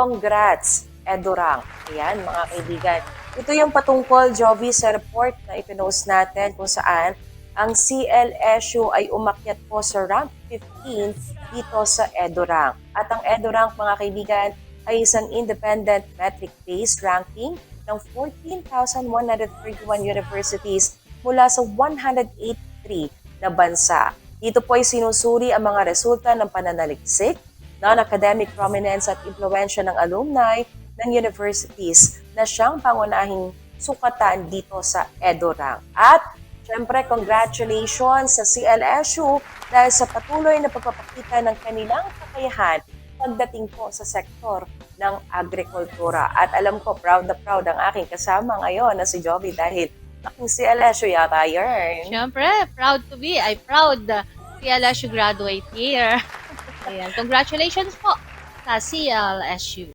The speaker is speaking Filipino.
Congrats, Edurang. Ayan, mga kaibigan. Ito yung patungkol, Jovi, sa report na ipinost natin kung saan ang CLSU ay umakyat po sa rank 15 dito sa EduRank. At ang EduRank, mga kaibigan, ay isang independent metric-based ranking ng 14,131 universities mula sa 183 na bansa. Dito po ay sinusuri ang mga resulta ng pananaliksik, non-academic prominence at impluensya ng alumni ng universities na siyang pangunahing sukatan dito sa EduRank. At syempre, congratulations sa CLSU dahil sa patuloy na pagpapakita ng kanilang kakayahan pagdating po sa sektor ng agrikultura. At alam ko, proud na proud ang aking kasama ngayon na si Jovi dahil aking CLSU yata yun. Siyempre, proud to be. I proud CLSU graduate here. Ayan, congratulations po sa CLSU.